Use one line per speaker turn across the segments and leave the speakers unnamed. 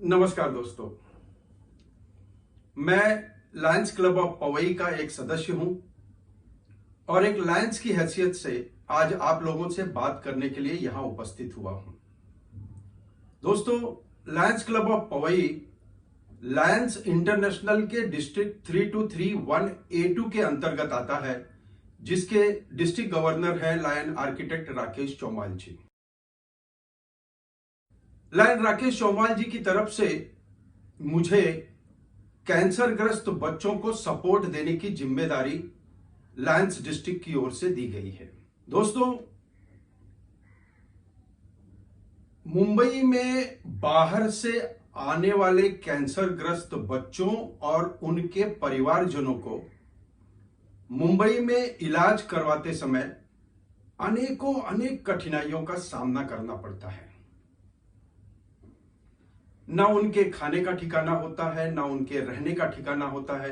नमस्कार दोस्तों, मैं लायंस क्लब ऑफ पवई का एक सदस्य हूं और एक लायंस की हैसियत से आज आप लोगों से बात करने के लिए यहां उपस्थित हुआ हूं। दोस्तों, Lions Club of Powai Lions International के डिस्ट्रिक्ट 3231A2 के अंतर्गत आता है, जिसके डिस्ट्रिक्ट गवर्नर है lion architect Rakesh Chaumal ji. Lion Rakesh Chaumal ji की तरफ से मुझे कैंसरग्रस्त बच्चों को सपोर्ट देने की जिम्मेदारी लायंस डिस्ट्रिक्ट की ओर से दी गई है। दोस्तों, मुंबई में बाहर से आने वाले कैंसरग्रस्त बच्चों और उनके परिवारजनों को मुंबई में इलाज करवाते समय अनेक कठिनाइयों का सामना करना पड़ता है। ना उनके खाने का ठिकाना होता है, ना उनके रहने का ठिकाना होता है,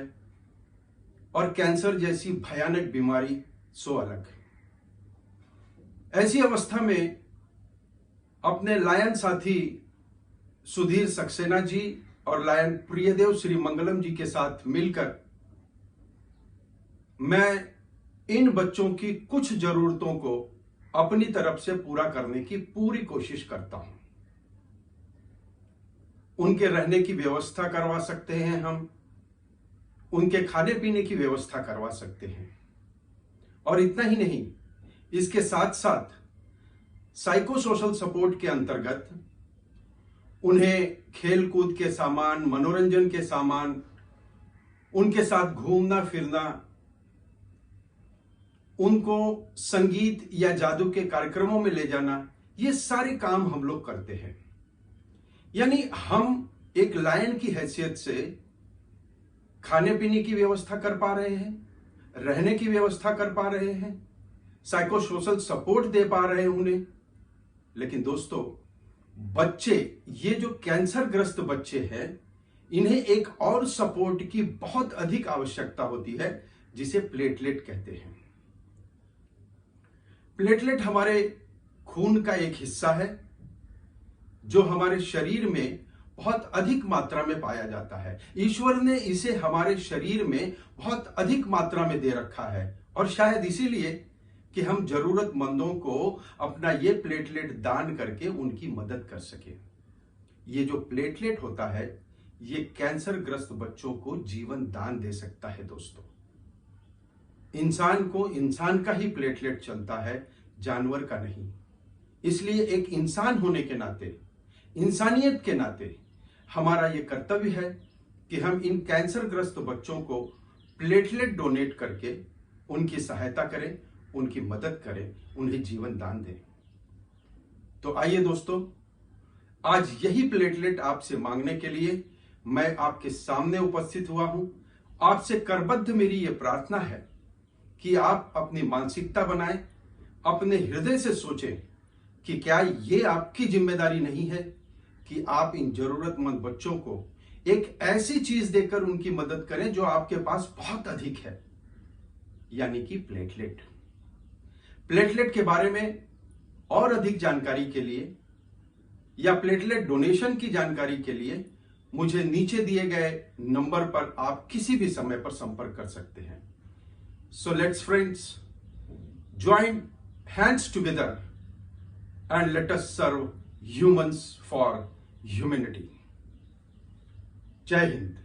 और कैंसर जैसी भयानक बीमारी सो अलग। ऐसी अवस्था में अपने लायन साथी सुधीर सक्सेना जी और लायन प्रियदेव श्री मंगलम जी के साथ मिलकर मैं इन बच्चों की कुछ जरूरतों को अपनी तरफ से पूरा करने की पूरी कोशिश करता हूं। उनके रहने की व्यवस्था करवा सकते हैं हम, उनके खाने पीने की व्यवस्था करवा सकते हैं, और इतना ही नहीं, इसके साथ साथ साइको सोशल सपोर्ट के अंतर्गत उन्हें खेल कूद के सामान, मनोरंजन के सामान, उनके साथ घूमना फिरना, उनको संगीत या जादू के कार्यक्रमों में ले जाना, ये सारे काम हम लोग करते हैं। यानी हम एक लायन की हैसियत से खाने पीने की व्यवस्था कर पा रहे हैं, रहने की व्यवस्था कर पा रहे हैं, साइको सोशल सपोर्ट दे पा रहे हैं उन्हें। लेकिन दोस्तों, बच्चे, ये जो कैंसरग्रस्त बच्चे हैं, इन्हें एक और सपोर्ट की बहुत अधिक आवश्यकता होती है, जिसे प्लेटलेट कहते हैं। प्लेटलेट हमारे खून का एक हिस्सा है जो हमारे शरीर में बहुत अधिक मात्रा में पाया जाता है। ईश्वर ने इसे हमारे शरीर में बहुत अधिक मात्रा में दे रखा है, और शायद इसीलिए कि हम जरूरतमंदों को अपना ये प्लेटलेट दान करके उनकी मदद कर सके। ये जो प्लेटलेट होता है, ये कैंसरग्रस्त बच्चों को जीवन दान दे सकता है। दोस्तों, इंसान को इंसान का ही प्लेटलेट चलता है, जानवर का नहीं। इसलिए एक इंसान होने के नाते, इंसानियत के नाते हमारा ये कर्तव्य है कि हम इन कैंसरग्रस्त बच्चों को प्लेटलेट डोनेट करके उनकी सहायता करें, उनकी मदद करें, उन्हें जीवन दान दें। तो आइए दोस्तों, आज यही प्लेटलेट आपसे मांगने के लिए मैं आपके सामने उपस्थित हुआ हूं। आपसे करबद्ध मेरी ये प्रार्थना है कि आप अपनी मानसिकता बनाएं, अपने हृदय से सोचें कि क्या ये आपकी जिम्मेदारी नहीं है कि आप इन जरूरतमंद बच्चों को एक ऐसी चीज देकर उनकी मदद करें जो आपके पास बहुत अधिक है, यानी कि प्लेटलेट। प्लेटलेट के बारे में और अधिक जानकारी के लिए या प्लेटलेट डोनेशन की जानकारी के लिए मुझे नीचे दिए गए नंबर पर आप किसी भी समय पर संपर्क कर सकते हैं। So let's friends, join hands together and let us serve humans for humanity. जय हिंद।